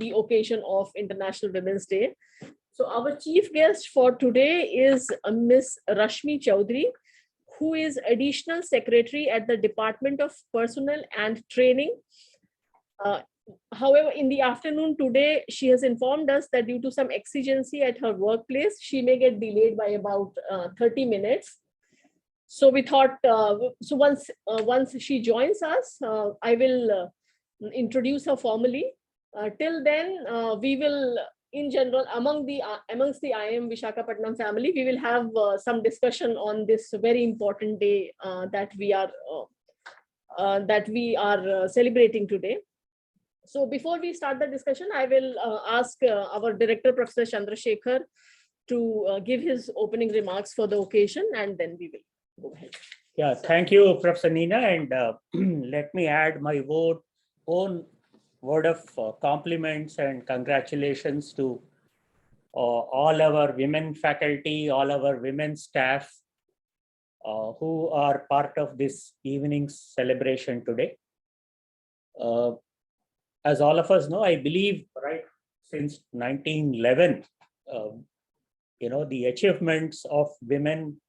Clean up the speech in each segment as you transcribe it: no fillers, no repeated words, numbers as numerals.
the occasion of International Women's Day. So our chief guest for today is Miss Rashmi Chaudhary, who is Additional Secretary at the Department of Personnel and Training. However, in the afternoon today, she has informed us that due to some exigency at her workplace, she may get delayed by about 30 minutes. So we thought, once she joins us, I will introduce her formally. Till then, we will, in general, amongst the IIM Visakhapatnam family, we will have some discussion on this very important day that we are celebrating today. So before we start the discussion, I will ask our director, Professor Chandrasekhar, to give his opening remarks for the occasion, and then we will go ahead. Yeah, thank you, Professor Nina, and let me add my own word of compliments and congratulations to all our women faculty, all our women staff who are part of this evening's celebration today. As all of us know, I believe right since 1911, the achievements of women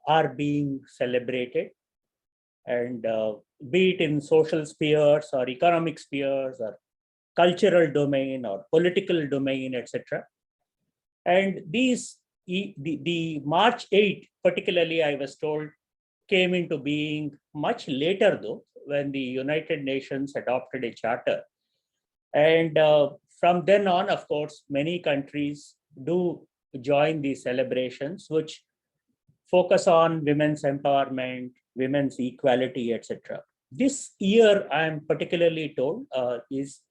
are being celebrated, and be it in social spheres or economic spheres or cultural domain or political domain, etc. And the March 8, particularly, I was told, came into being much later though, when the United Nations adopted a charter. And from then on, of course, many countries do join these celebrations, which focus on women's empowerment, women's equality, etc. This year, I am particularly told, is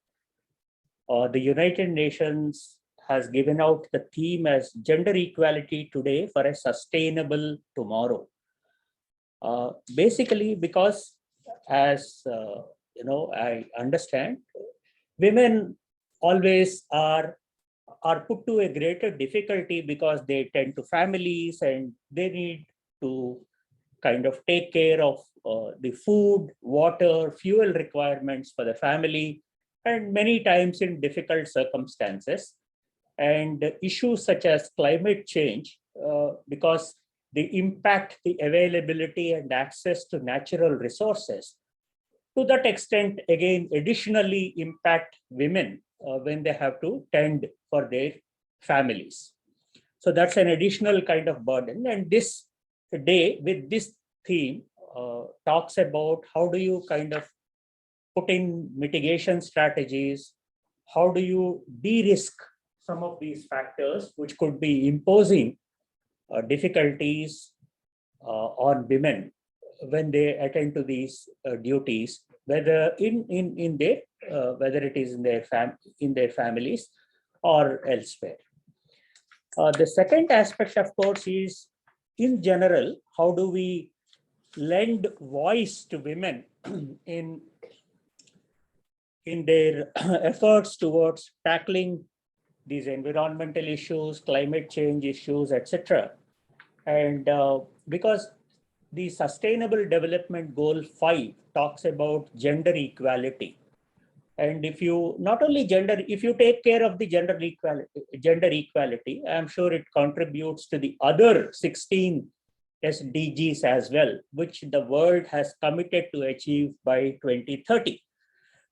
the United Nations has given out the theme as Gender Equality Today for a Sustainable Tomorrow. Basically, because as I understand, women always are put to a greater difficulty because they tend to families and they need to kind of take care of the food, water, fuel requirements for the family, and many times in difficult circumstances. And issues such as climate change, because they impact the availability and access to natural resources. To that extent, again, additionally impact women when they have to tend for their families. So that's an additional kind of burden. And this day with this theme talks about how do you kind of put in mitigation strategies, how do you de-risk some of these factors which could be imposing difficulties on women when they attend to these duties, whether whether it is in their families or elsewhere. The second aspect, of course, is in general, how do we lend voice to women in their efforts towards tackling these environmental issues, climate change issues, etc. And because the Sustainable Development Goal 5 talks about gender equality. And if you if you take care of the gender equality, I'm sure it contributes to the other 16 SDGs as well, which the world has committed to achieve by 2030.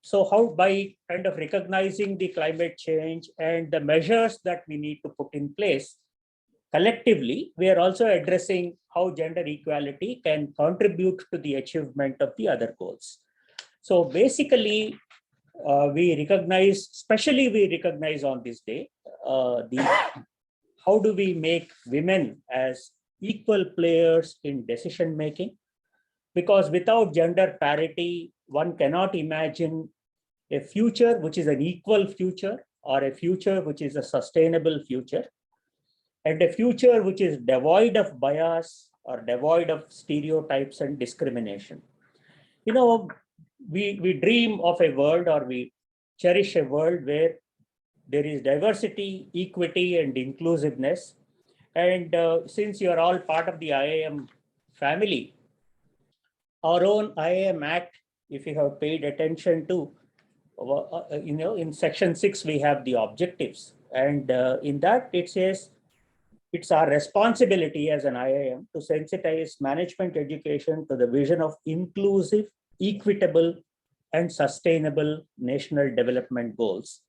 So how, by kind of recognizing the climate change and the measures that we need to put in place, collectively, we are also addressing how gender equality can contribute to the achievement of the other goals. So basically, we recognize on this day, how do we make women as equal players in decision making? Because without gender parity, one cannot imagine a future which is an equal future, or a future which is a sustainable future, and a future which is devoid of bias or devoid of stereotypes and discrimination. We dream of a world, or we cherish a world where there is diversity, equity, and inclusiveness. And since you are all part of the IIM family, our own IIM Act, if you have paid attention to, in section 6, we have the objectives. And in that, it says, it's our responsibility as an IIM to sensitize management education to the vision of inclusive, equitable, and sustainable national development goals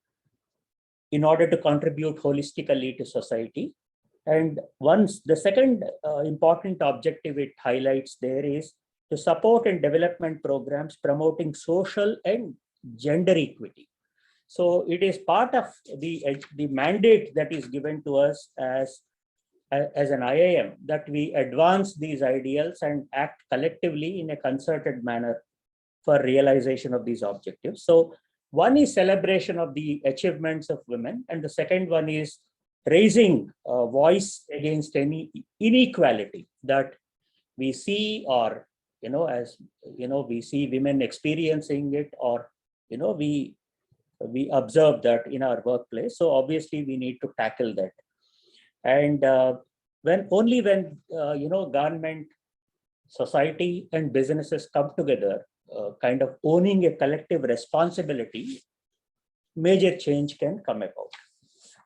in order to contribute holistically to society. And the second important objective it highlights there is to support and development programs promoting social and gender equity. So it is part of the mandate that is given to us as an IIM that we advance these ideals and act collectively in a concerted manner for realization of these objectives. So one is celebration of the achievements of women, and the second one is raising a voice against any inequality that we see, or as we see women experiencing it, or we observe that in our workplace. So obviously we need to tackle that. And when government, society, and businesses come together, kind of owning a collective responsibility, major change can come about.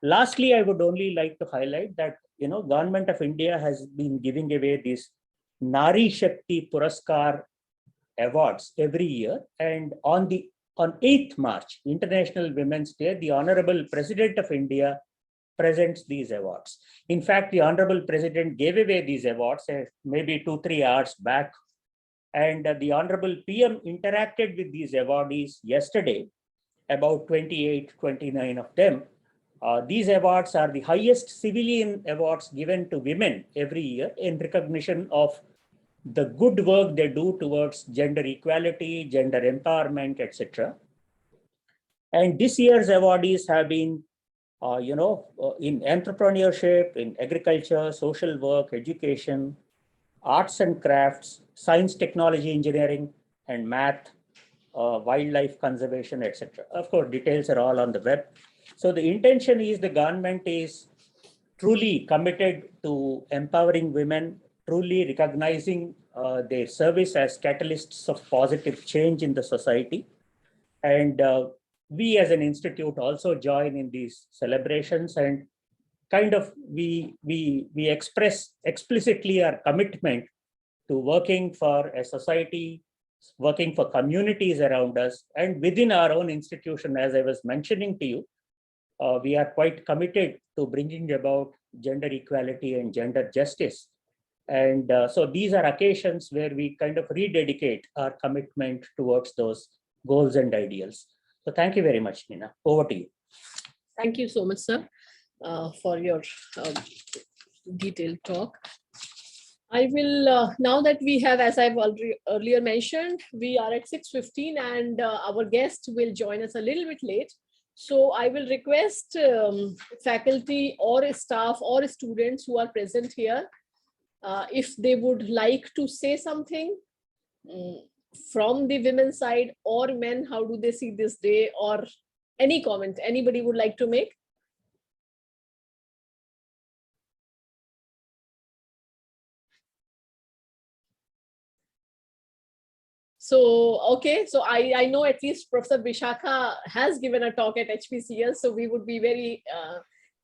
Lastly, I would only like to highlight that Government of India has been giving away these Nari Shakti Puraskar awards every year, and on 8th March, International Women's Day, the Honorable President of India presents these awards. In fact, the Honorable President gave away these awards maybe 2-3 hours back, and the Honorable PM interacted with these awardees yesterday, about 29 of them. These awards are the highest civilian awards given to women every year in recognition of the good work they do towards gender equality, gender empowerment, etc. And this year's awardees have been in entrepreneurship, in agriculture, social work, education, arts and crafts, science, technology, engineering, and math, wildlife conservation, etc. Of course, details are all on the web. So the intention is the government is truly committed to empowering women, truly recognizing their service as catalysts of positive change in the society. And we as an institute also join in these celebrations, and kind of we express explicitly our commitment to working for a society, working for communities around us, and within our own institution. As I was mentioning to you, we are quite committed to bringing about gender equality and gender justice. And so these are occasions where we kind of rededicate our commitment towards those goals and ideals. So thank you very much, Nina. Over to you. Thank you so much, sir, for your detailed talk. I will, now that we have, as I've already earlier mentioned, we are at 6:15, and our guest will join us a little bit late. So I will request faculty or staff or students who are present here, if they would like to say something from the women's side or men, how do they see this day, or any comment anybody would like to make? So, okay, so I know at least Professor Vishakha has given a talk at HPCL, so we would be very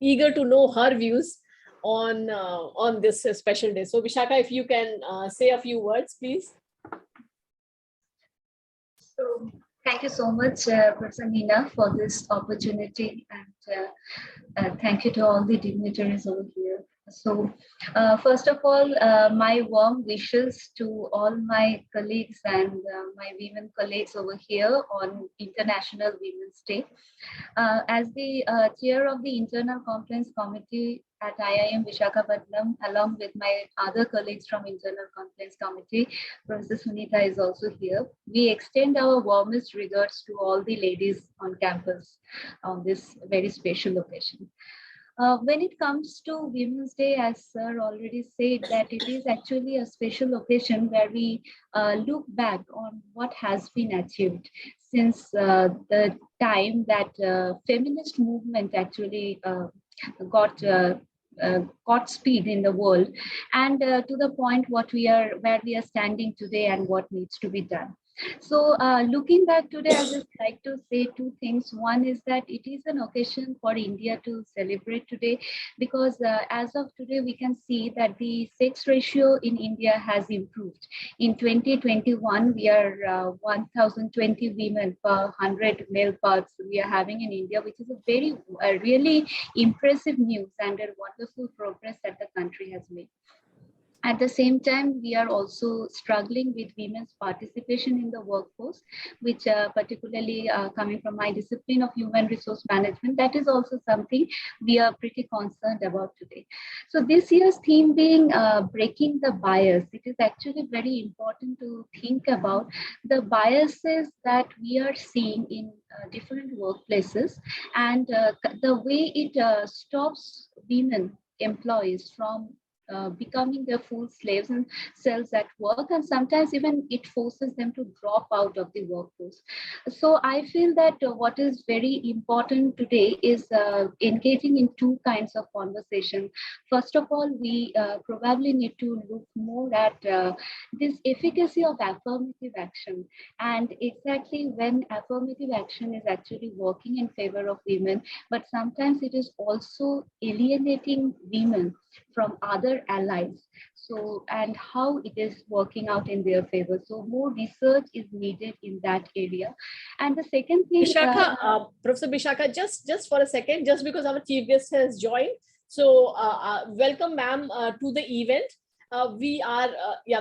eager to know her views on this special day. So Vishakha, if you can say a few words, please. So thank you so much, Professor Nina, for this opportunity, and thank you to all the dignitaries over here. So first of all, my warm wishes to all my colleagues and my women colleagues over here on International Women's Day. As the chair of the Internal Complaints Committee at IIM Visakhapatnam, along with my other colleagues from Internal Complaints Committee, Professor Sunita is also here. We extend our warmest regards to all the ladies on campus on this very special occasion. When it comes to Women's Day, as Sir already said, that it is actually a special occasion where we look back on what has been achieved since the time that feminist movement actually got speed in the world, and to the point where we are standing today and what needs to be done. So looking back today, I just like to say two things. One is that it is an occasion for India to celebrate today, because as of today, we can see that the sex ratio in India has improved. In 2021, we are 1,020 women per 100 male parts we are having in India, which is a very, really impressive news and a wonderful progress that the country has made. At the same time, we are also struggling with women's participation in the workforce, which particularly coming from my discipline of human resource management, that is also something we are pretty concerned about today. So this year's theme being breaking the bias, it is actually very important to think about the biases that we are seeing in different workplaces, and the way it stops women employees from becoming their full slaves and selves at work, and sometimes even it forces them to drop out of the workforce. So I feel that what is very important today is engaging in two kinds of conversation. First of all, we probably need to look more at this efficacy of affirmative action, and exactly when affirmative action is actually working in favor of women, but sometimes it is also alienating women from other allies. So, and how it is working out in their favor. So more research is needed in that area. And the second thing— Vishakha, Professor Vishakha, just for a second, just because our chief guest has joined. So welcome, ma'am, to the event.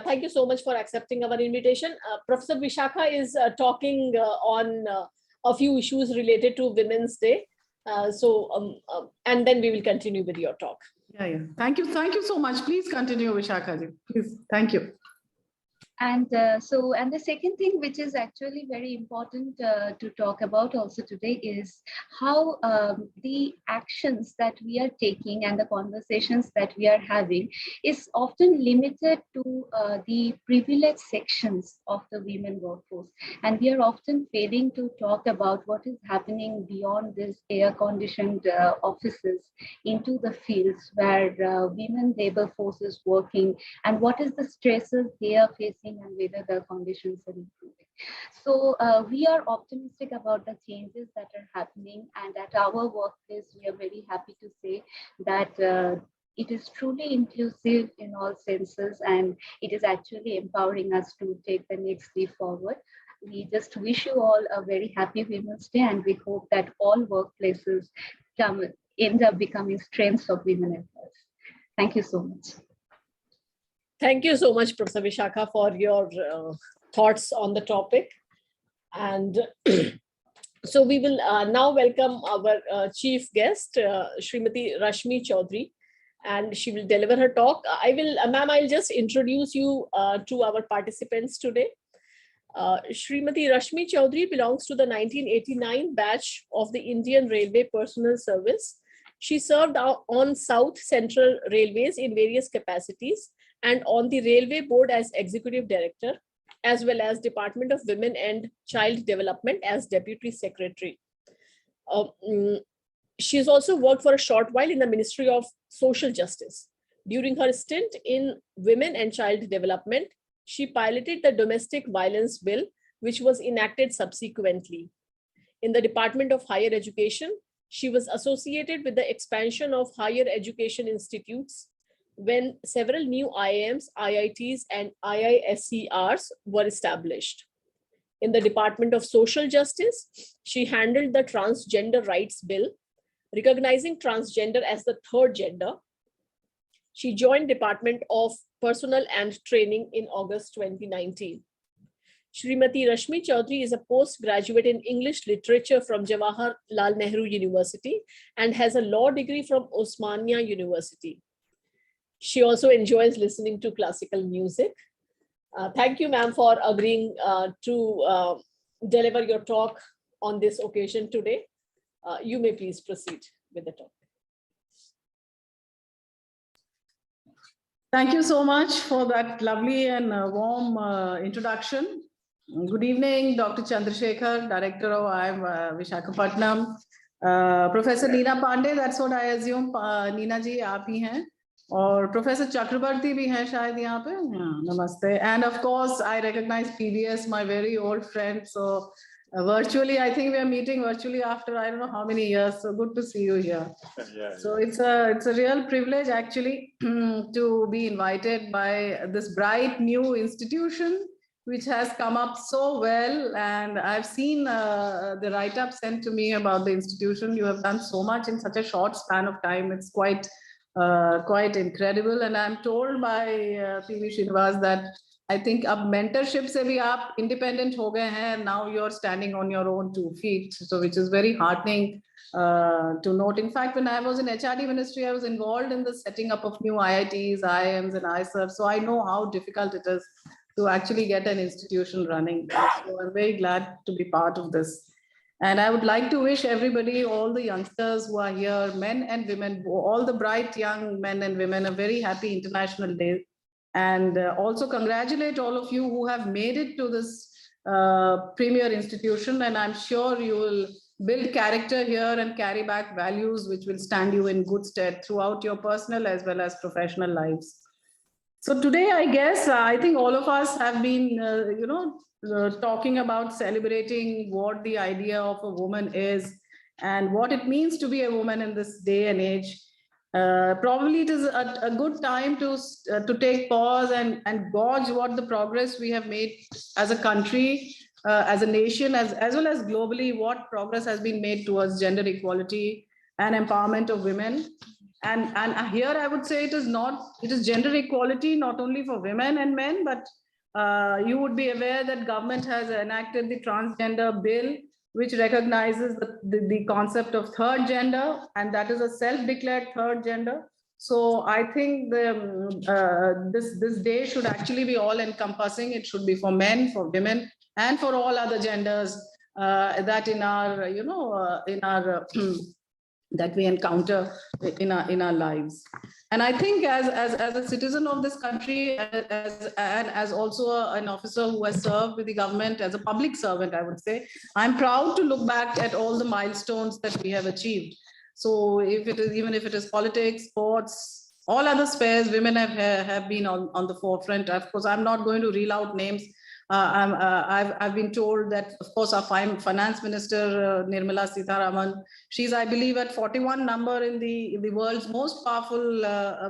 Thank you so much for accepting our invitation. Professor Vishakha is talking on a few issues related to Women's Day. And then we will continue with your talk. Yeah. Thank you so much. Please continue, Vishakha. Please, thank you. And the second thing, which is actually very important to talk about also today, is how the actions that we are taking and the conversations that we are having is often limited to the privileged sections of the women workforce. And we are often failing to talk about what is happening beyond these air-conditioned offices into the fields where women labor force is working, and what is the stresses they are facing and whether the conditions are improving. So we are optimistic about the changes that are happening, and at our workplace, we are very happy to say that it is truly inclusive in all senses, and it is actually empowering us to take the next leap forward. We just wish you all a very happy Women's Day, and we hope that all workplaces end up becoming strengths of women employees. Thank you so much. Thank you so much, Professor Vishakha, for your thoughts on the topic. And so we will now welcome our chief guest, Srimati Rashmi Chaudhary, and she will deliver her talk. Ma'am, I'll just introduce you to our participants today. Srimati Rashmi Chaudhary belongs to the 1989 batch of the Indian Railway Personnel Service. She served on South Central Railways in various capacities, and on the Railway Board as Executive Director, as well as Department of Women and Child Development as Deputy Secretary. She has also worked for a short while in the Ministry of Social Justice. During her stint in Women and Child Development, she piloted the Domestic Violence Bill, which was enacted subsequently. In the Department of Higher Education, she was associated with the expansion of higher education institutes when several new IIMs, IITs, and IISCRs were established. In the Department of Social Justice, she handled the Transgender Rights Bill, recognizing transgender as the third gender. She joined Department of Personnel and Training in August 2019. Srimati Rashmi Chaudhary is a postgraduate in English Literature from Jawaharlal Nehru University and has a law degree from Osmania University. She also enjoys listening to classical music. Thank you, ma'am, for agreeing to deliver your talk on this occasion today. You may please proceed with the talk. Thank you so much for that lovely and warm introduction. Good evening, Dr. Chandrasekhar, Director of IIM Visakhapatnam. Professor Neena Pandey, that's what I assume. Neena ji, aap hi hain. और professor चक्रवर्ती भी हैं शायद यहाँ पे. नमस्ते. And of course I recognize PBS, my very old friend. So virtually, I think we are meeting virtually after I don't know how many years. So good to see you here. So it's a real privilege actually to be invited by this bright new institution which has come up so well. And I've seen the write-up sent to me about the institution. You have done so much in such a short span of time. It's quite incredible. And I'm told by PV Srinivas that I think ab mentorship se bhi aap independent ho gaye hain. Now you're standing on your own 2 feet. So which is very heartening to note. In fact, when I was in HRD ministry, I was involved in the setting up of new IITs, IIMs and ISERs. So I know how difficult it is to actually get an institution running. So I'm very glad to be part of this. And I would like to wish everybody, all the youngsters who are here, men and women, all the bright young men and women, a very happy International Day. And also congratulate all of you who have made it to this premier institution. And I'm sure you will build character here and carry back values which will stand you in good stead throughout your personal as well as professional lives. So today, I guess, I think all of us have been, talking about celebrating what the idea of a woman is and what it means to be a woman in this day and age. Probably it is a good time to take pause and gauge what the progress we have made as a country, as a nation, as well as globally, what progress has been made towards gender equality and empowerment of women. And here I would say it is gender equality, not only for women and men, but you would be aware that government has enacted the transgender bill, which recognizes the concept of third gender, and that is a self-declared third gender. So I think this day should actually be all encompassing. It should be for men, for women, and for all other genders that in our, that we encounter in our lives. And I think as a citizen of this country, and as also an officer who has served with the government as a public servant, I would say, I'm proud to look back at all the milestones that we have achieved. So even if it is politics, sports, all other spheres, women have been on the forefront. Of course, I'm not going to reel out names. I've been told that, of course, our finance minister, Nirmala Sitharaman, she's, I believe, at 41 number in the world's most powerful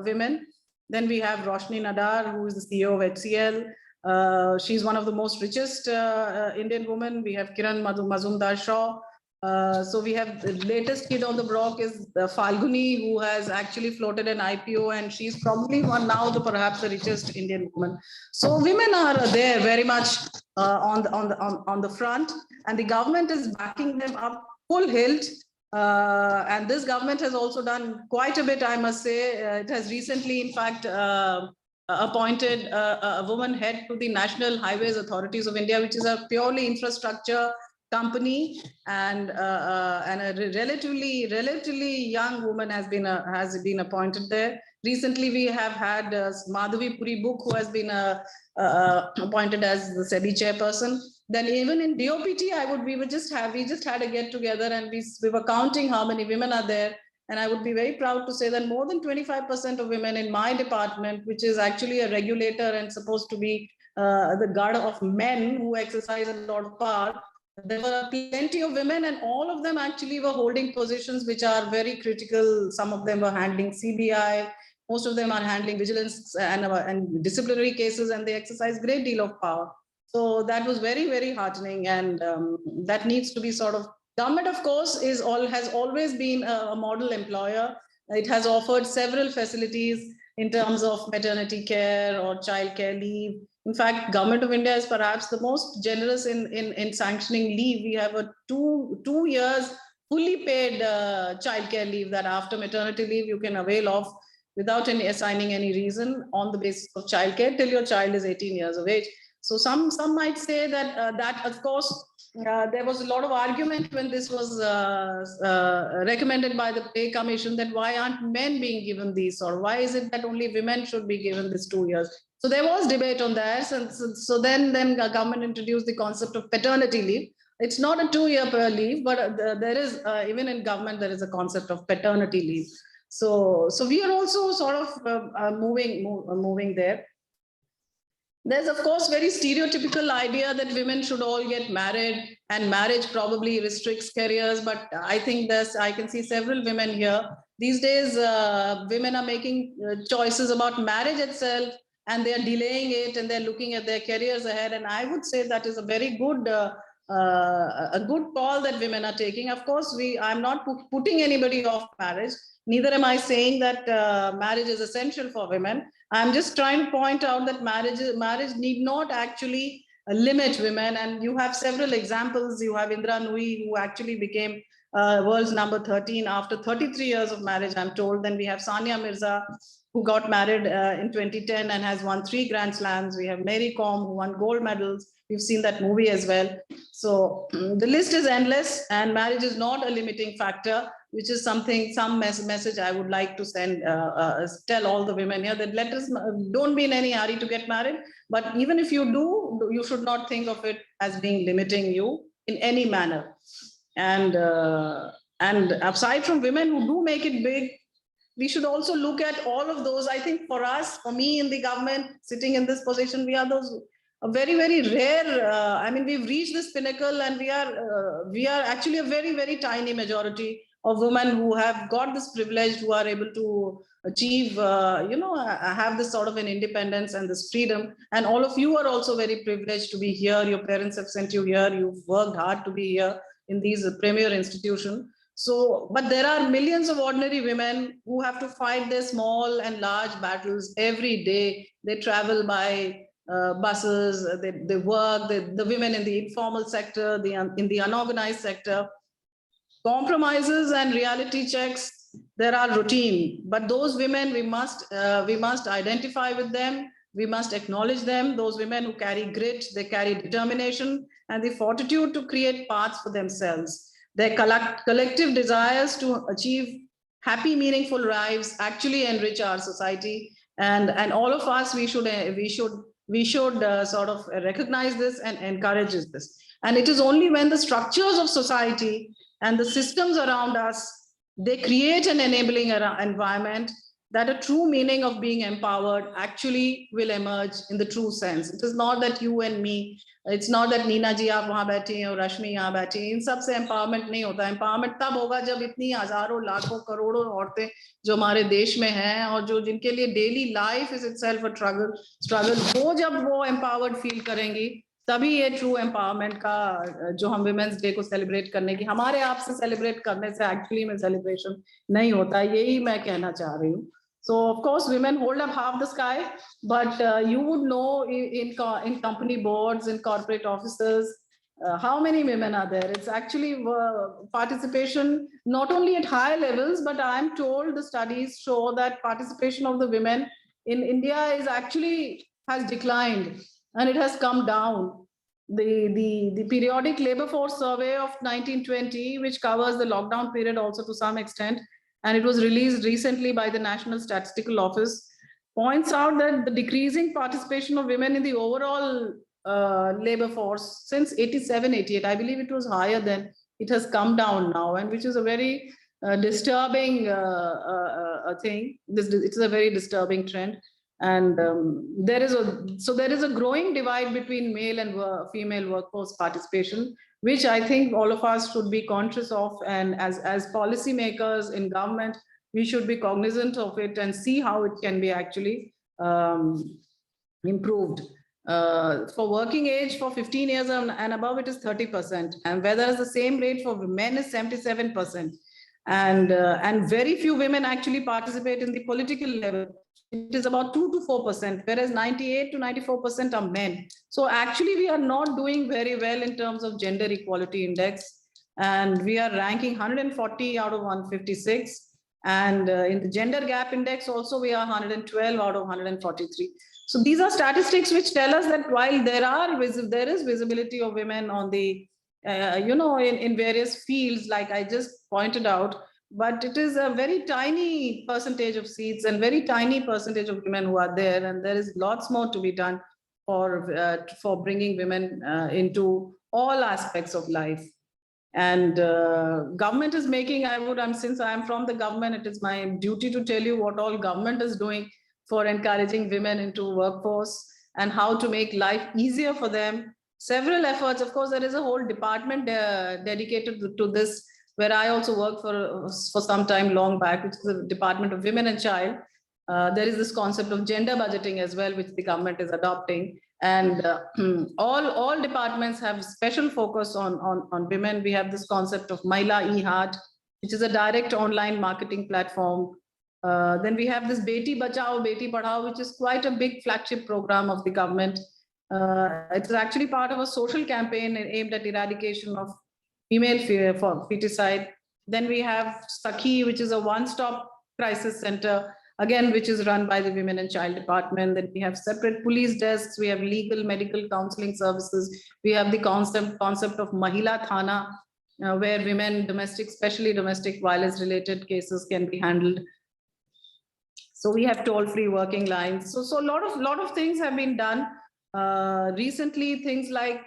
women. Then we have Rashmi, who is the CEO of HCL. She's one of the most richest Indian women. We have Kiran Mazumdar-Shaw. So we have the latest kid on the block is Falguni, who has actually floated an IPO, and she's probably perhaps the richest Indian woman. So women are there very much on the front, and the government is backing them up full hilt. And this government has also done quite a bit, I must say. It has recently, in fact, appointed a woman head to the National Highways Authorities of India, which is a purely infrastructure company, and a relatively young woman has been appointed there. Recently, we have had Madhavi Puri Book, who has been appointed as the SEBI chairperson. Then even in DOPT, we just had a get together, and we were counting how many women are there. And I would be very proud to say that more than 25% of women in my department, which is actually a regulator and supposed to be the guard of men who exercise a lot of power, there were plenty of women, and all of them actually were holding positions which are very critical. Some of them were handling CBI, most of them are handling vigilance and disciplinary cases, and they exercise a great deal of power. So that was very, very heartening, and that needs to be sort of, government, of course, has always been a model employer. It has offered several facilities in terms of maternity care or child care leave. In fact, Government of India is perhaps the most generous in sanctioning leave. We have a two years fully paid childcare leave that after maternity leave you can avail of without assigning any reason on the basis of childcare till your child is 18 years of age. So some might say that that, of course, there was a lot of argument when this was recommended by the Pay Commission, that why aren't men being given these, or why is it that only women should be given this 2 years? So there was debate on that. So then the government introduced the concept of paternity leave. It's not a 2-year leave, but there is, even in government, there is a concept of paternity leave. So we are also sort of moving there. There's, of course, very stereotypical idea that women should all get married, and marriage probably restricts careers. But I think I can see several women here. These days, women are making choices about marriage itself, and they're delaying it, and they're looking at their careers ahead. And I would say that is a very good a good call that women are taking. Of course, I'm not putting anybody off marriage. Neither am I saying that marriage is essential for women. I'm just trying to point out that marriage need not actually limit women. And you have several examples. You have Indra Nui, who actually became world's number 13 after 33 years of marriage, I'm told. Then we have Sania Mirza, who got married in 2010 and has won 3 Grand Slams. We have Mary Kom, who won gold medals. You've seen that movie as well. So the list is endless, and marriage is not a limiting factor, which is some message I would like to send, tell all the women here, that don't be in any hurry to get married. But even if you do, you should not think of it as being limiting you in any manner. And aside from women who do make it big, we should also look at all of those. I think for us, for me in the government, sitting in this position, we are those very, very rare. I mean, we've reached this pinnacle, and we are actually a very, very tiny majority of women who have got this privilege, who are able to achieve, have this sort of an independence and this freedom. And all of you are also very privileged to be here. Your parents have sent you here. You've worked hard to be here in these premier institutions. So, but there are millions of ordinary women who have to fight their small and large battles every day. They travel by buses, they work, the women in the informal sector, in the unorganized sector. Compromises and reality checks, there are routine, but those women, we must identify with them. We must acknowledge them. Those women who carry grit, they carry determination and the fortitude to create paths for themselves. Their collective desires to achieve happy, meaningful lives actually enrich our society. And all of us, we should sort of recognize this and encourage this. And it is only when the structures of society and the systems around us, they create an enabling environment, that a true meaning of being empowered actually will emerge in the true sense. It is not that you and me, it's not that Neena ji aap wahan baiti hain aur Rashmi yahan baiti hain. In sab se empowerment nahi hota. Empowerment tab hoga jab itni hazaron, lakhon, karodon औरतें जो हमारे देश में हैं और जो जिनके लिए daily life is itself a struggle, वो जब वो empowered feel करेंगी, तभी ये ट्रू एम्पावरमेंट का जो हम विमेंस डे को सेलिब्रेट करने की, हमारे आप से सेलिब्रेट करने से एक्चुअली में सेलिब्रेशन नहीं होता, यही मैं कहना चाह रही हूँ. So of course women hold up half the sky, but you would know in company boards, in corporate offices, how many women are there. It's actually participation not only at high levels, but I'm told the studies show that participation of the women in India is actually has declined. And it has come down. The periodic labor force survey of 1920, which covers the lockdown period also to some extent, and it was released recently by the National Statistical Office, points out that the decreasing participation of women in the overall labor force since 87, 88, I believe it was higher then, it has come down now, and which is a very disturbing thing. It's a very disturbing trend. And there is a growing divide between male and female workforce participation, which I think all of us should be conscious of. And as policymakers in government, we should be cognizant of it and see how it can be actually improved. For working age, for 15 years and above, it is 30%. And whereas the same rate for men is 77%. And very few women actually participate in the political level. It is about 2 to 4%, whereas 98 to 94% are men. So actually we are not doing very well in terms of gender equality index. And we are ranking 140 out of 156. And in the gender gap index also, we are 112 out of 143. So these are statistics which tell us that while there is visibility of women on the, in various fields, like I just pointed out, but it is a very tiny percentage of seats and very tiny percentage of women who are there. And there is lots more to be done for bringing women into all aspects of life. And government is making, since I am from the government, it is my duty to tell you what all government is doing for encouraging women into workforce and how to make life easier for them. Several efforts, of course, there is a whole department dedicated to this, where I also worked for some time long back, which is the Department of Women and Child. There is this concept of gender budgeting as well, which the government is adopting. And all departments have special focus on women. We have this concept of Mahila E-Heart, which is a direct online marketing platform. Then we have this Beti Bachao, Beti Padhao, which is quite a big flagship program of the government. It's actually part of a social campaign aimed at eradication of female feticide. Then we have Sakhi, which is a one-stop crisis center, again, which is run by the Women and Child Department. Then we have separate police desks, we have legal medical counseling services, we have the concept of Mahila Thana, where women, especially domestic violence related cases can be handled. So we have toll-free working lines. So a lot of things have been done. Recently, things like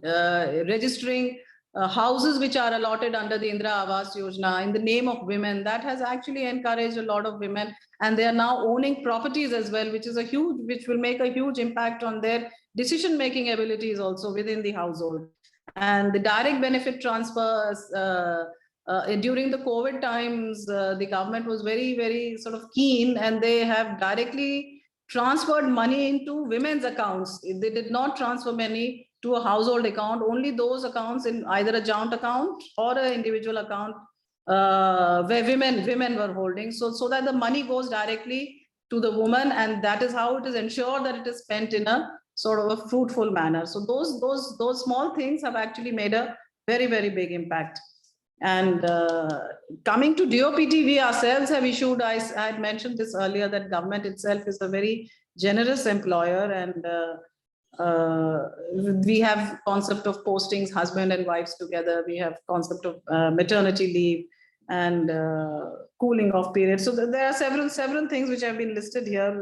registering houses which are allotted under the Indira Awas Yojana in the name of women, that has actually encouraged a lot of women, and they are now owning properties as well, which will make a huge impact on their decision-making abilities also within the household. And the direct benefit transfers, during the COVID times, the government was very, very sort of keen, and they have directly transferred money into women's accounts. They did not transfer money to a household account, only those accounts in either a joint account or an individual account where women were holding, so that the money goes directly to the woman, and that is how it is ensured that it is spent in a sort of a fruitful manner. So those small things have actually made a very, very big impact. And coming to DOPT, we ourselves have issued, I had mentioned this earlier, that government itself is a very generous employer, and we have concept of postings husband and wives together. We have concept of maternity leave and cooling off period. So there are several things which have been listed here,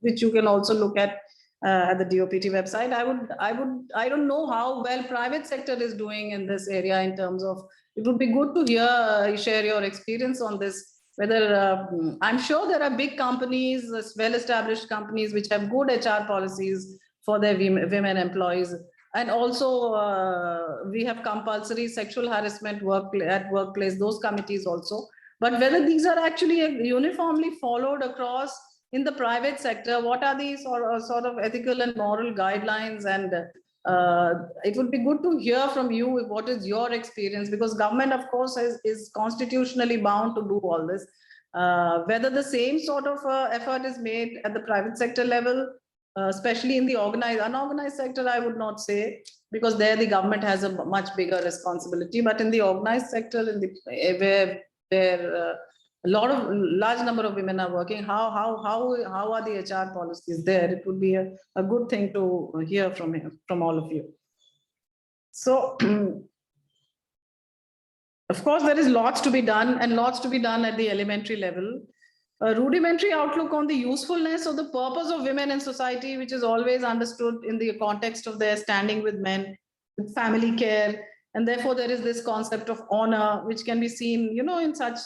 which you can also look at the DOPT website. I don't know how well private sector is doing in this area in terms of. It would be good to share your experience on this. Whether I'm sure there are big companies, well-established companies, which have good HR policies for their women employees, and also we have compulsory sexual harassment at workplace, those committees also. But whether these are actually uniformly followed across in the private sector, what are these sort of ethical and moral guidelines? And it would be good to hear from you what is your experience, because government, of course, is constitutionally bound to do all this. Whether the same sort of effort is made at the private sector level, especially in the unorganized sector, I would not say, because there the government has a much bigger responsibility. But in the organized sector, where a large number of women are working, how are the HR policies there? It would be a good thing to hear from all of you. So of course, there is lots to be done, and lots to be done at the elementary level. A rudimentary outlook on the usefulness of the purpose of women in society, which is always understood in the context of their standing with men, with family care, and therefore there is this concept of honor, which can be seen, in such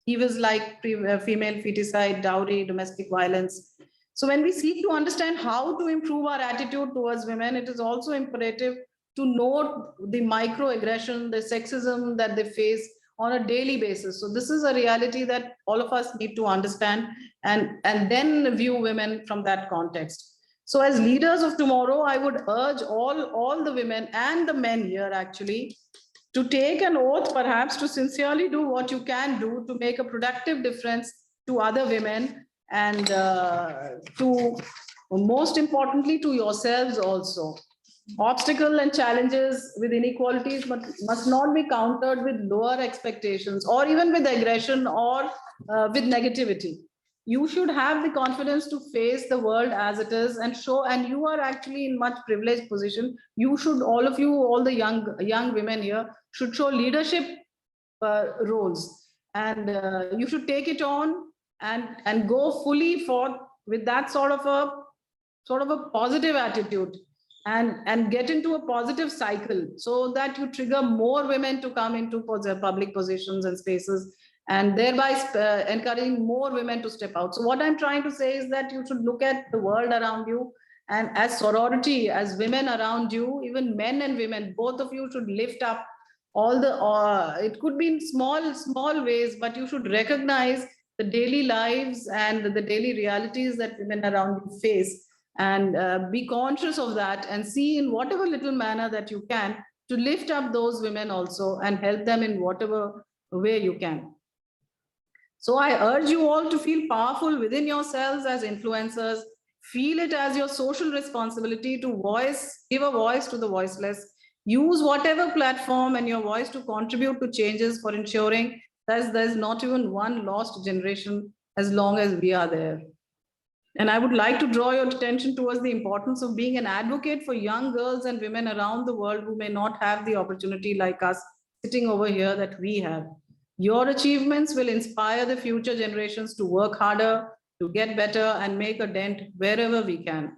evils like female feticide, dowry, domestic violence. So when we seek to understand how to improve our attitude towards women, it is also imperative to note the microaggression, the sexism that they face on a daily basis. So this is a reality that all of us need to understand, and then view women from that context. So as leaders of tomorrow, I would urge all the women and the men here actually to take an oath, perhaps, to sincerely do what you can do to make a productive difference to other women, and to, most importantly, to yourselves also. Obstacles and challenges with inequalities must not be countered with lower expectations, or even with aggression, or with negativity. You should have the confidence to face the world as it is, and you are actually in much privileged position. You should, all of you, all the young women here, should show leadership roles, and you should take it on and go fully forth with that sort of a positive attitude. and get into a positive cycle so that you trigger more women to come into public positions and spaces, and thereby encouraging more women to step out. So what I'm trying to say is that you should look at the world around you, and as sorority, as women around you, even men and women, both of you should lift up all the, it could be in small ways, but you should recognize the daily lives and the daily realities that women around you face, and be conscious of that, and see in whatever little manner that you can to lift up those women also and help them in whatever way you can. So I urge you all to feel powerful within yourselves as influencers. Feel it as your social responsibility to give a voice to the voiceless. Use whatever platform and your voice to contribute to changes for ensuring that there's not even one lost generation as long as we are there. And I would like to draw your attention towards the importance of being an advocate for young girls and women around the world who may not have the opportunity like us sitting over here that we have. Your achievements will inspire the future generations to work harder, to get better, and make a dent wherever we can.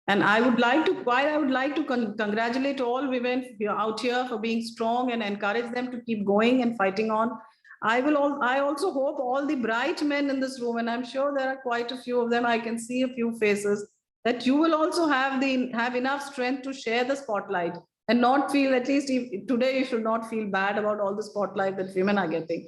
And I would like to congratulate all women out here for being strong and encourage them to keep going and fighting on. I also hope all the bright men in this room, and I'm sure there are quite a few of them, I can see a few faces, that you will also have enough strength to share the spotlight and not feel, at least today, you should not feel bad about all the spotlight that women are getting.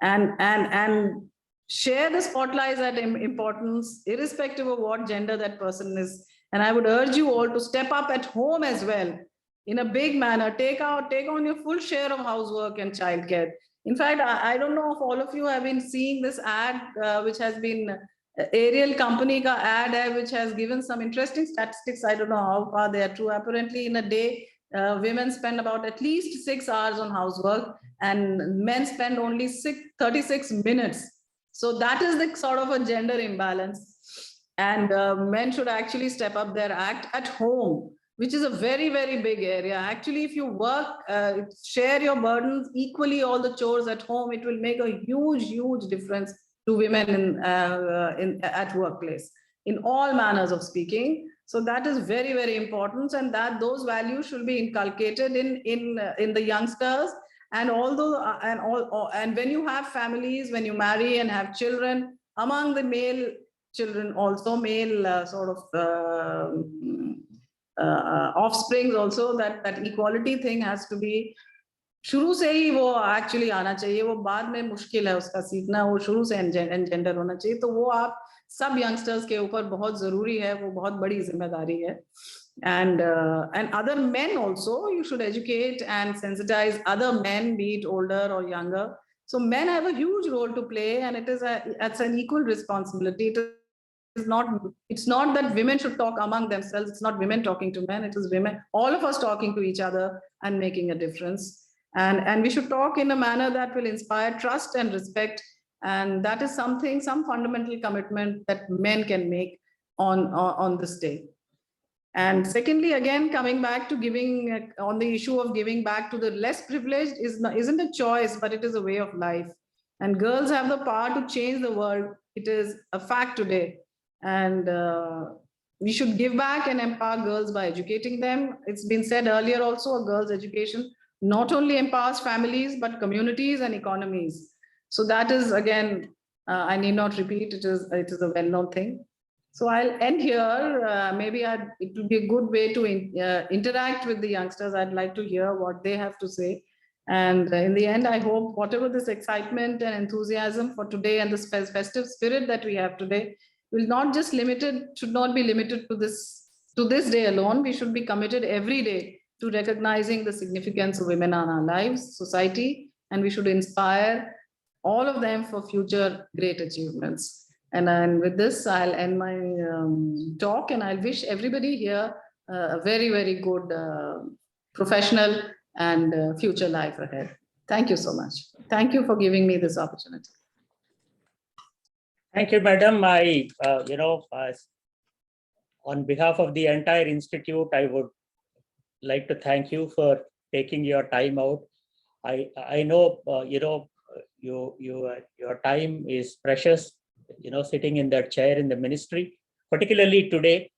And share the spotlights at importance, irrespective of what gender that person is. And I would urge you all to step up at home as well in a big manner. Take on your full share of housework and childcare. In fact, I don't know if all of you have been seeing this ad, which has been Ariel company ka ad, which has given some interesting statistics. I don't know how far they are true. Apparently, in a day, women spend about at least 6 hours on housework, and men spend only 36 minutes. So that is the sort of a gender imbalance. And men should actually step up their act at home, which is a very, very big area. Actually, if you work, share your burdens equally, all the chores at home, it will make a huge difference to women at workplace, in all manners of speaking. So that is very, very important, and that those values should be inculcated in the youngsters. And and when you have families, when you marry and have children, among the male children also, male offsprings also, that equality thing has to be शुरू से ही वो actually आना चाहिए. वो बाद में मुश्किल है उसका सीखना, वो शुरू से एनजेंडर होना चाहिए. तो वो आप सब यंगस्टर्स के ऊपर बहुत जरूरी है, वो बहुत बड़ी जिम्मेदारी है. And other men also, you should educate and sensitize other men, be it older or younger. So men have a huge role to play, and it's an equal responsibility. It's not that women should talk among themselves. It's not women talking to men. It is women, all of us talking to each other and making a difference. And we should talk in a manner that will inspire trust and respect. And that is some fundamental commitment that men can make on this day. And secondly, again, coming back to giving, on the issue of giving back to the less privileged isn't a choice, but it is a way of life. And girls have the power to change the world. It is a fact today. And we should give back and empower girls by educating them. It's been said earlier also, a girl's education not only empowers families, but communities and economies. So that is, again, I need not repeat, it is a well-known thing. So I'll end here. Maybe it will be a good way to interact with the youngsters. I'd like to hear what they have to say. And in the end, I hope whatever this excitement and enthusiasm for today and this festive spirit that we have today should not be limited to this day alone. We should be committed every day to recognizing the significance of women in our lives, society, and we should inspire all of them for future great achievements. And with this, I'll end my talk, and I wish everybody here a very, very good professional and future life ahead. Thank you so much. Thank you for giving me this opportunity. Thank you, madam. On behalf of the entire institute, I would like to thank you for taking your time out. I know your time is precious, sitting in that chair in the ministry, particularly today,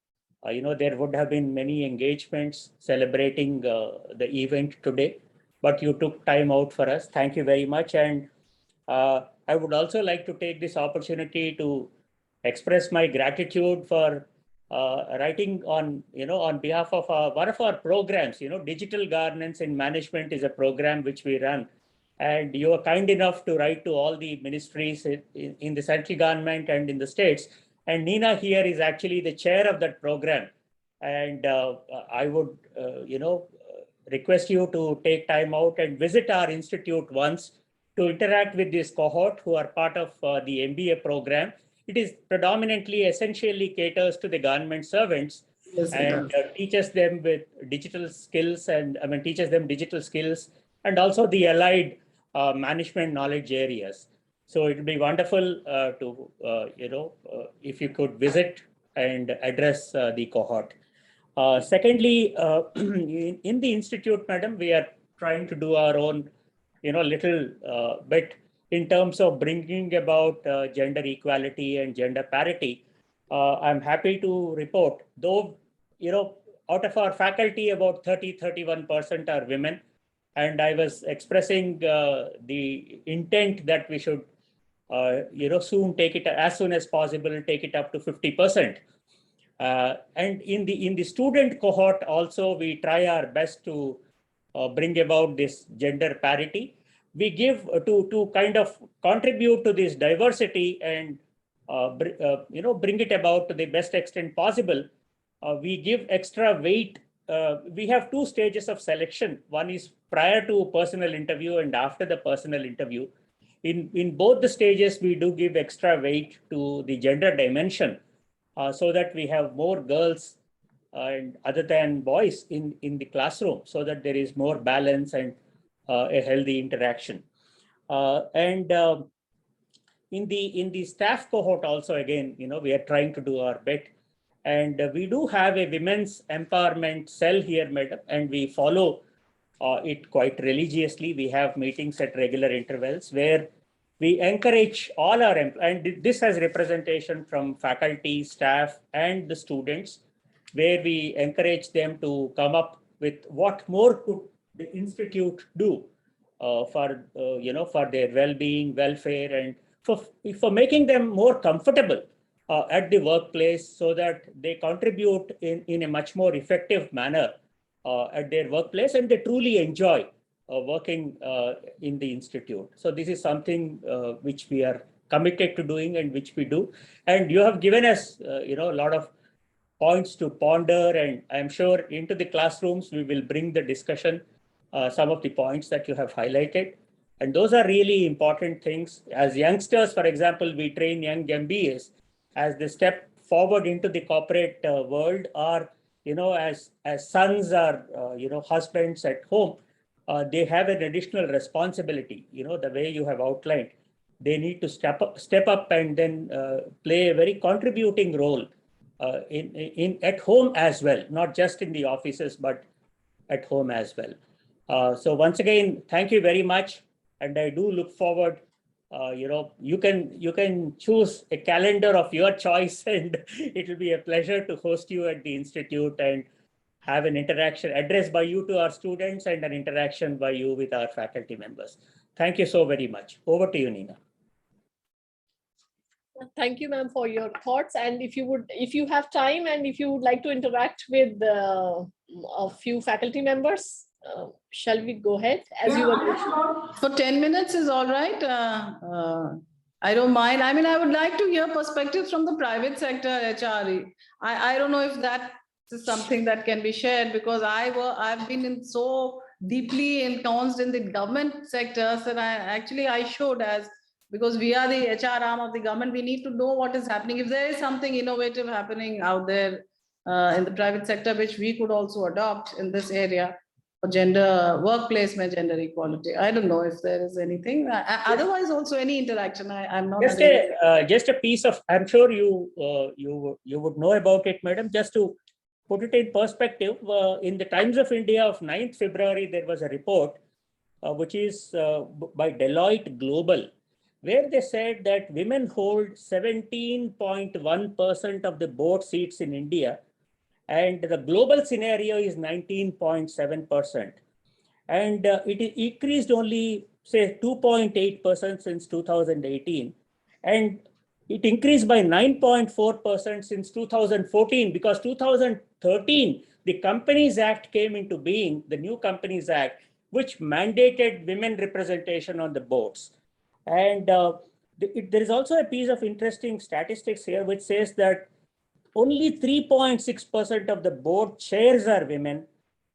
There would have been many engagements celebrating the event today, but you took time out for us. Thank you very much. And I would also like to take this opportunity to express my gratitude for writing on behalf of one of our programs. Digital governance in management is a program which we run. And you are kind enough to write to all the ministries in the central government and in the states. And Nina here is actually the chair of that program. And I would, request you to take time out and visit our institute once to interact with this cohort who are part of the MBA program. It is predominantly, essentially caters to the government servants. Yes, and teaches them with digital skills teaches them digital skills and also the allied management knowledge areas. So it would be wonderful if you could visit and address the cohort. Secondly, in the institute, madam, we are trying to do our own, little bit in terms of bringing about gender equality and gender parity. I'm happy to report, though, out of our faculty, about 31% are women. And I was expressing the intent that we should, soon take it as soon as possible, take it up to 50%. And in the student cohort also, we try our best to bring about this gender parity. We give to kind of contribute to this diversity and bring it about to the best extent possible. We give extra weight. We have two stages of selection. One is prior to personal interview and after the personal interview. In both the stages, we do give extra weight to the gender dimension so that we have more girls and other than boys in the classroom, so that there is more balance and a healthy interaction. In the staff cohort also, again, we are trying to do our bit. And we do have a women's empowerment cell here, madam, and we follow it quite religiously. We have meetings at regular intervals where we encourage all our, and this has representation from faculty, staff, and the students, where we encourage them to come up with what more could the institute do for their well-being, welfare, and for making them more comfortable at the workplace, so that they contribute in a much more effective manner at their workplace, and they truly enjoy working in the institute. So this is something which we are committed to doing and which we do. And you have given us, a lot of points to ponder, and I'm sure into the classrooms, we will bring the discussion, some of the points that you have highlighted. And those are really important things. As youngsters, for example, we train young MBAs as they step forward into the corporate world, or, as sons or, husbands at home, they have an additional responsibility, the way you have outlined. They need to step up and then play a very contributing role in at home as well, not just in the offices, but at home as well. So once again, thank you very much. And I do look forward, you can choose a calendar of your choice, and it will be a pleasure to host you at the institute and have an interaction addressed by you to our students and an interaction by you with our faculty members. Thank you so very much. Over to you, Nina. Thank you, ma'am, for your thoughts. And if you have time and if you would like to interact with a few faculty members, shall we go ahead? For 10 minutes is all right. I don't mind. I mean, I would like to hear perspectives from the private sector, HR. I don't know if that is something that can be shared, because I've been so deeply ensconced in the government sector that I should, because we are the HR arm of the government, we need to know what is happening. If there is something innovative happening out there in the private sector, which we could also adopt in this area for gender workplace, gender equality. I don't know if there is anything. Otherwise, also any interaction. I'm not just a piece of. I'm sure you would know about it, madam. Just to put it in perspective, in the Times of India of 9th February, there was a report which is by Deloitte Global, where they said that women hold 17.1% of the board seats in India, and the global scenario is 19.7%. And it increased only, say, 2.8% since 2018. And it increased by 9.4% since 2014, because 2013, the Companies Act came into being, the new Companies Act, which mandated women representation on the boards. And there is also a piece of interesting statistics here, which says that only 3.6% of the board chairs are women,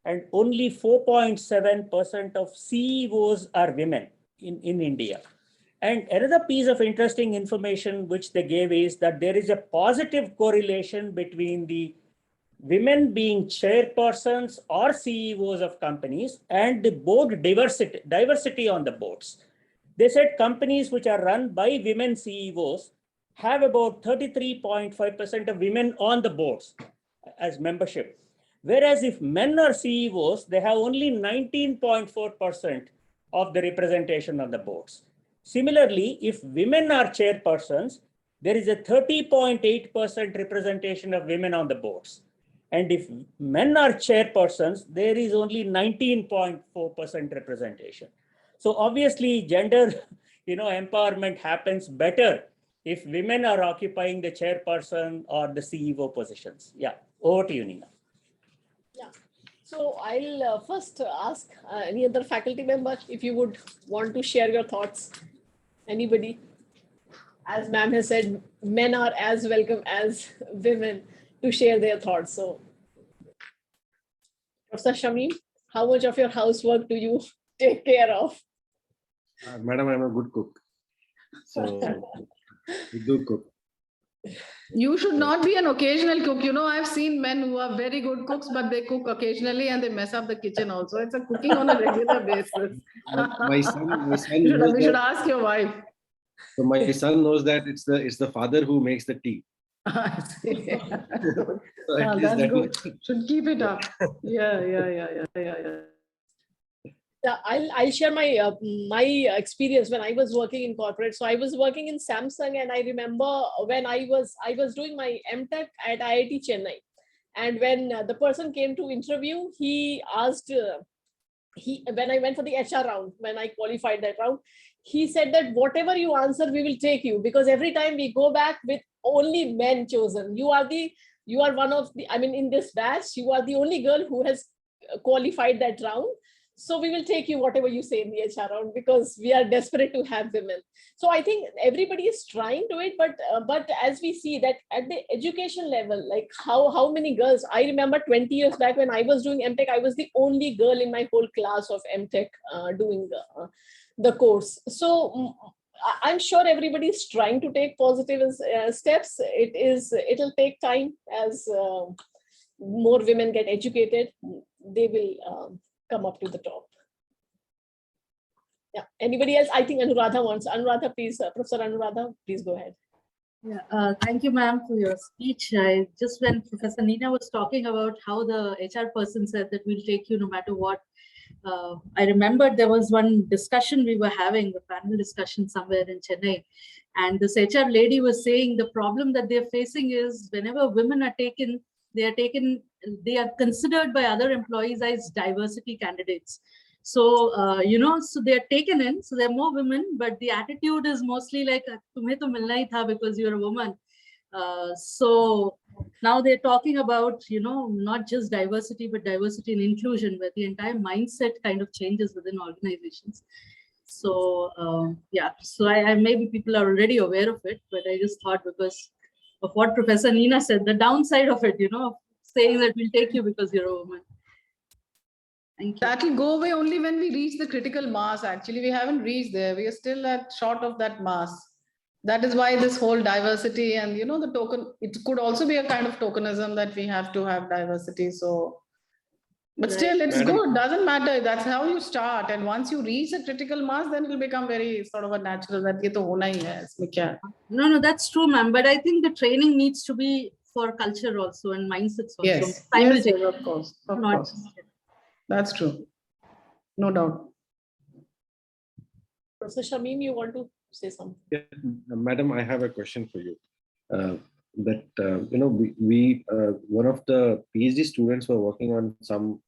and only 4.7% of CEOs are women in India. And another piece of interesting information which they gave is that there is a positive correlation between the women being chairpersons or CEOs of companies and the board diversity on the boards. They said companies which are run by women CEOs have about 33.5% of women on the boards as membership. Whereas if men are CEOs, they have only 19.4% of the representation on the boards. Similarly, if women are chairpersons, there is a 30.8% representation of women on the boards. And if men are chairpersons, there is only 19.4% representation. So obviously, gender, empowerment happens better if women are occupying the chairperson or the CEO positions. Yeah, over to you, Nina. Yeah. So I'll first ask any other faculty member if you would want to share your thoughts. Anybody? As ma'am has said, men are as welcome as women to share their thoughts. So, Professor Shamim, how much of your housework do you take care of? Madam, I'm a good cook. So we do cook. You should not be an occasional cook. I've seen men who are very good cooks, but they cook occasionally and they mess up the kitchen also. It's a cooking on a regular basis. My son we should ask your wife. So my son knows that it's the father who makes the tea. I see. So That's good. Should keep it up. Yeah. Yeah, I'll share my experience when I was working in corporate. So I was working in Samsung, and I remember when I was doing my MTech at IIT Chennai, and when the person came to interview, he asked when I went for the HR round, when I qualified that round, he said that whatever you answer, we will take you, because every time we go back with only men chosen. You are one of the, in this batch, you are the only girl who has qualified that round. So we will take you whatever you say in the HR round, because we are desperate to have women. So I think everybody is trying to it, but as we see that at the education level, like how many girls, I remember 20 years back when I was doing MTech, I was the only girl in my whole class of MTech doing the course. So I'm sure everybody is trying to take positive steps. It'll take time as more women get educated. They will come up to the top. Yeah. Anybody else? I think Anuradha wants. Anuradha, please. Professor Anuradha, please go ahead. Yeah. Thank you, ma'am, for your speech. Just when Professor Nina was talking about how the HR person said that we'll take you no matter what, I remembered there was one discussion we were having, a panel discussion somewhere in Chennai, and this HR lady was saying the problem that they're facing is whenever women are taken, they are considered by other employees as diversity candidates. So, so they're taken in, so there are more women, but the attitude is mostly like, tumhe to milna hi tha because you're a woman. So now they're talking about, not just diversity, but diversity and inclusion, where the entire mindset kind of changes within organizations. So, so I maybe people are already aware of it, but I just thought because of what Professor Nina said, the downside of it, saying that we'll take you because you're a woman. Thank you. That will go away only when we reach the critical mass. Actually, we haven't reached there. We are still short of that mass. That is why this whole diversity and, the token, it could also be a kind of tokenism that we have to have diversity. So, but still it's good. Doesn't matter. That's how you start. And once you reach the critical mass, then it will become very sort of a natural that ye to hona hi hai, isme kya? No, that's true, ma'am. But I think the training needs to be for culture also and mindsets also. Yes, yes, of course. Of course. That's true. No doubt. Professor Shamim, you want to say something? Yeah, Madam, I have a question for you. that we one of the PhD students were working on some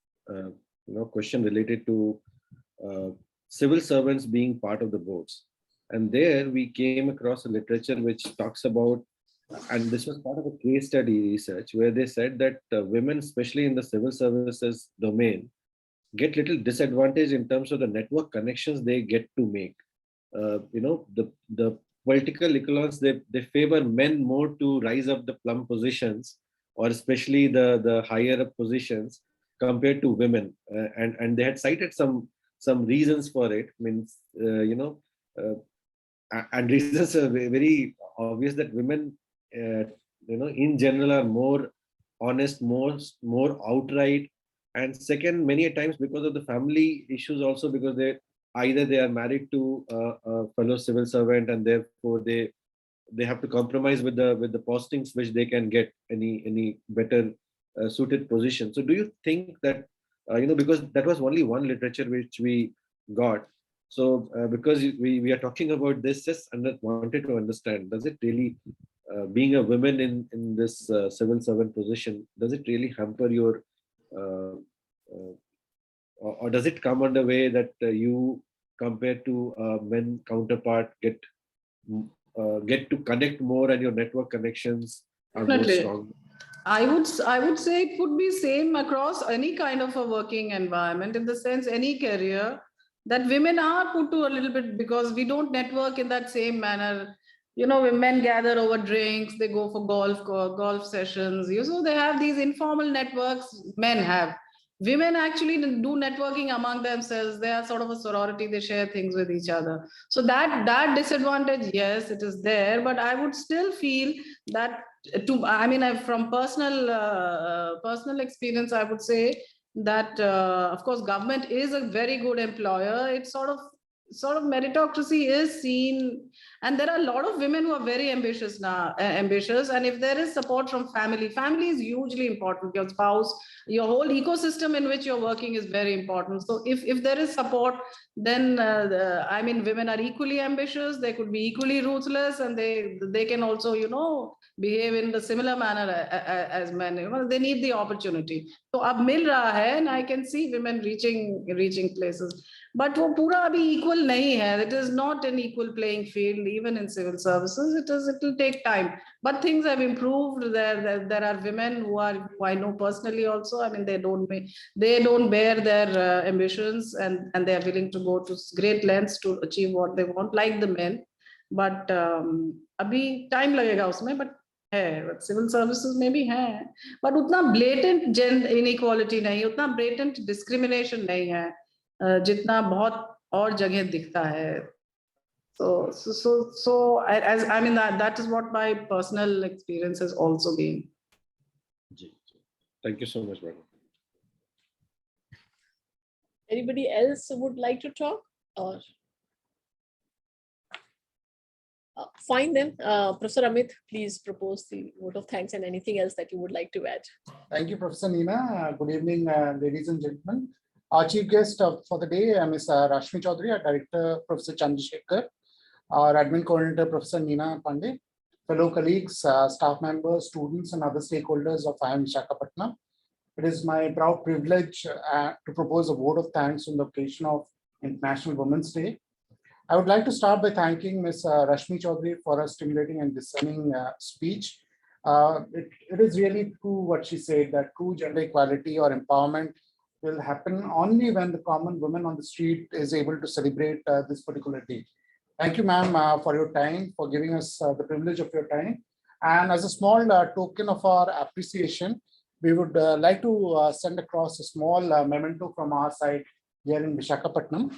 question related to civil servants being part of the boards, and there we came across a literature which talks about, and this was part of a case study research where they said that women, especially in the civil services domain, get little disadvantage in terms of the network connections they get to make. The political echelons, they favor men more to rise up the plum positions, or especially the higher up positions compared to women. And they had cited some reasons for it. Means and reasons are very obvious, that women in general are more honest, more outright, and second, many a times because of the family issues also, because either they are married to a fellow civil servant, and therefore they have to compromise with the postings which they can get any better suited position. So do you think that because that was only one literature which we got, so because we are talking about this, just wanted to understand, does it really being a woman in this civil servant position, does it really hamper your or does it come under way that you, compared to men counterpart, get to connect more, and your network connections are more Definitely. strong? I would say it would be same across any kind of a working environment, in the sense any career, that women are put to a little bit, because we don't network in that same manner. When men gather over drinks, they go for golf sessions. So they have these informal networks men have. Women actually do networking among themselves. They are sort of a sorority. They share things with each other. So that disadvantage, yes, it is there. But I would still feel that from personal experience, I would say that of course government is a very good employer. It's sort of meritocracy is seen, and there are a lot of women who are very ambitious now, and if there is support from family is hugely important. Your spouse, your whole ecosystem in which you're working is very important. So if there is support, then women are equally ambitious, they could be equally ruthless, and they can also behave in the similar manner as men. They need the opportunity. So ab mil raha hai, and I can see women reaching places. But वो पूरा अभी equal नहीं है. It is not an equal playing field, even in civil services. It will take time. But things have improved. There are women who I know personally also. They don't bear their ambitions, and they are willing to go to great lengths to achieve what they want, like the men. But अभी time लगेगा उसमें. But civil services में भी है, but उतना blatant gender inequality नहीं, उतना blatant discrimination नहीं है जितना बहुत और जगह दिखता है. That is what my personal experience has also been. Thank you so much, madam. Anybody else would like to talk? Or fine then. Professor Amit, please propose the vote of thanks and anything else that you would like to add. Thank you, Professor Neena. Good evening, ladies and gentlemen. Our chief guest for the day, Ms. Rashmi Chaudhary, our director, Professor Chandrasekhar, our admin coordinator, Professor Neena Pandey, fellow colleagues, staff members, students, and other stakeholders of IIM Visakhapatnam. It is my proud privilege to propose a vote of thanks on the occasion of International Women's Day. I would like to start by thanking Ms. Rashmi Chaudhary for her stimulating and discerning speech. It is really true what she said, that true gender equality or empowerment will happen only when the common woman on the street is able to celebrate this particular day. Thank you, ma'am, for your time, for giving us the privilege of your time. And as a small token of our appreciation, we would like to send across a small memento from our side here in Visakhapatnam.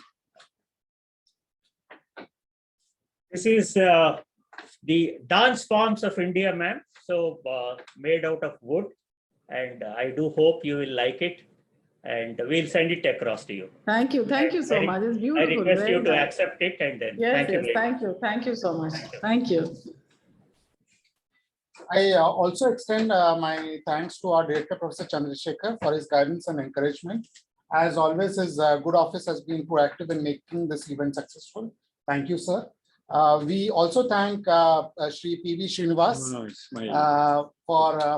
This is the dance forms of India, ma'am. So made out of wood, and I do hope you will like it. And we'll send it across to you. Thank you so much. It's beautiful. I request very you to nice. accept it, and then Thank you so much. Thank you. I also extend my thanks to our director, Professor Chandrasekhar, for his guidance and encouragement. As always, his good office has been proactive in making this event successful. Thank you, sir. We also thank Shri P.V. Srinivas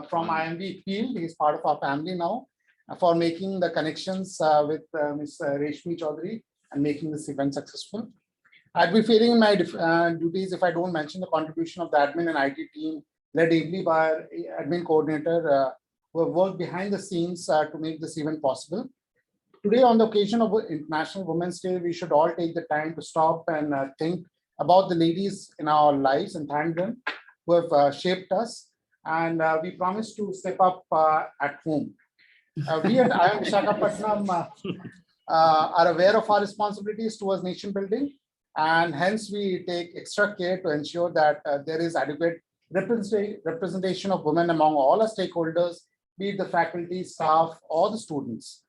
from IMB field. He's part of our family now, for making the connections with Ms. Rashmi Chaudhary and making this event successful. I'd be failing in my duties if I don't mention the contribution of the admin and IT team, led ably by our admin coordinator, who have worked behind the scenes to make this event possible. Today, on the occasion of International Women's Day, we should all take the time to stop and think about the ladies in our lives and thank them who have shaped us. And we promise to step up at home. We at IIM Visakhapatnam are aware of our responsibilities towards nation building, and hence we take extra care to ensure that there is adequate representation of women among all our stakeholders, be it the faculty, staff, or the students.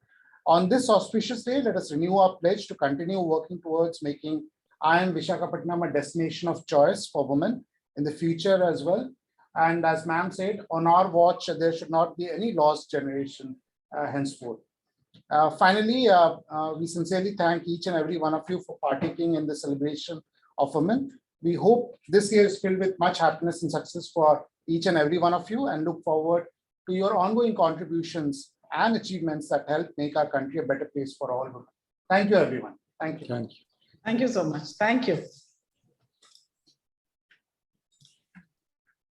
On this auspicious day, let us renew our pledge to continue working towards making IIM Visakhapatnam a destination of choice for women in the future as well. And as ma'am said, on our watch, there should not be any lost generation henceforth. Finally, we sincerely thank each and every one of you for partaking in the celebration of women. We hope this year is filled with much happiness and success for each and every one of you, and look forward to your ongoing contributions and achievements that help make our country a better place for all women. Thank you, everyone. Thank you. Thank you so much. Thank you.